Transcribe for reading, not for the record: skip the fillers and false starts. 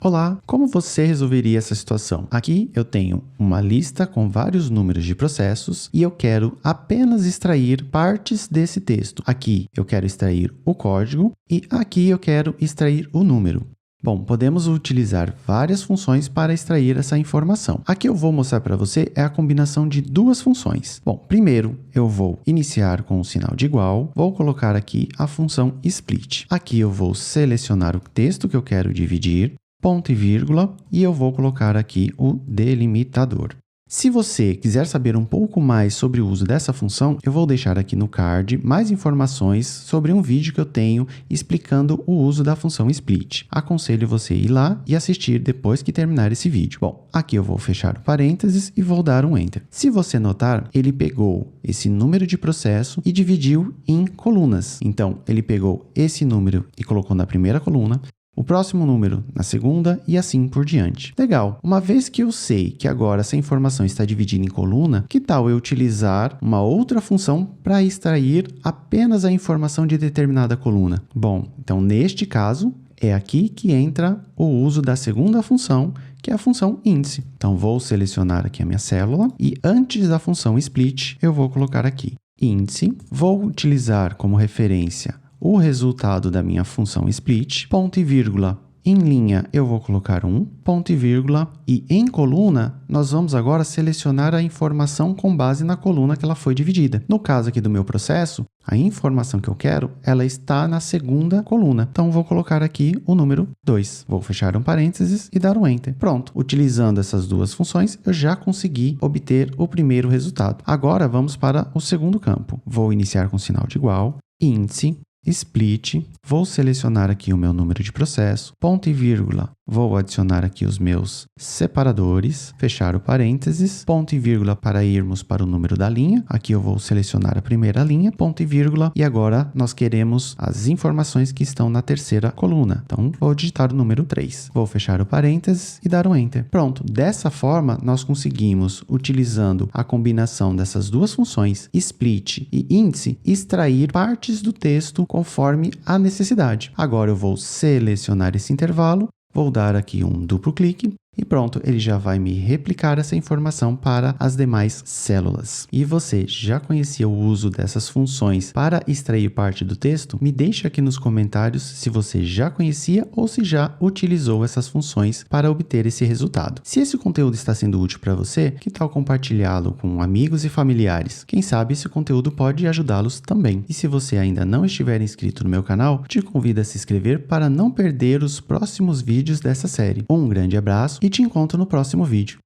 Olá, como você resolveria essa situação? Aqui eu tenho uma lista com vários números de processos e eu quero apenas extrair partes desse texto. Aqui eu quero extrair o código e aqui eu quero extrair o número. Bom, podemos utilizar várias funções para extrair essa informação. Aqui eu vou mostrar para você a combinação de duas funções. Bom, primeiro eu vou iniciar com o sinal de igual, vou colocar aqui a função split. Aqui eu vou selecionar o texto que eu quero dividir, ponto e vírgula, e eu vou colocar aqui o delimitador. Se você quiser saber um pouco mais sobre o uso dessa função, eu vou deixar aqui no card mais informações sobre um vídeo que eu tenho explicando o uso da função split. Aconselho você ir lá e assistir depois que terminar esse vídeo. Bom, aqui eu vou fechar o parênteses e vou dar um Enter. Se você notar, ele pegou esse número de processo e dividiu em colunas. Então, ele pegou esse número e colocou na primeira coluna, o próximo número na segunda e assim por diante. Legal! Uma vez que eu sei que agora essa informação está dividida em coluna, que tal eu utilizar uma outra função para extrair apenas a informação de determinada coluna? Bom, então neste caso, é aqui que entra o uso da segunda função, que é a função índice. Então vou selecionar aqui a minha célula e antes da função split, eu vou colocar aqui índice, vou utilizar como referência o resultado da minha função split, ponto e vírgula, em linha eu vou colocar 1, ponto e vírgula, e em coluna nós vamos agora selecionar a informação com base na coluna que ela foi dividida. No caso aqui do meu processo, a informação que eu quero, ela está na segunda coluna. Então, vou colocar aqui o número 2. Vou fechar um parênteses e dar um Enter. Pronto. Utilizando essas duas funções, eu já consegui obter o primeiro resultado. Agora, vamos para o segundo campo. Vou iniciar com sinal de igual, índice, split, vou selecionar aqui o meu número de processo, ponto e vírgula, vou adicionar aqui os meus separadores, fechar o parênteses, ponto e vírgula para irmos para o número da linha, aqui eu vou selecionar a primeira linha, ponto e vírgula, e agora nós queremos as informações que estão na terceira coluna, então vou digitar o número 3, vou fechar o parênteses e dar um Enter. Pronto, dessa forma nós conseguimos, utilizando a combinação dessas duas funções, split e índice, extrair partes do texto conforme a necessidade. Agora eu vou selecionar esse intervalo, vou dar aqui um duplo clique e pronto, ele já vai me replicar essa informação para as demais células. E você já conhecia o uso dessas funções para extrair parte do texto? Me deixe aqui nos comentários se você já conhecia ou se já utilizou essas funções para obter esse resultado. Se esse conteúdo está sendo útil para você, que tal compartilhá-lo com amigos e familiares? Quem sabe esse conteúdo pode ajudá-los também. E se você ainda não estiver inscrito no meu canal, te convido a se inscrever para não perder os próximos vídeos dessa série. Um grande abraço e te encontro no próximo vídeo.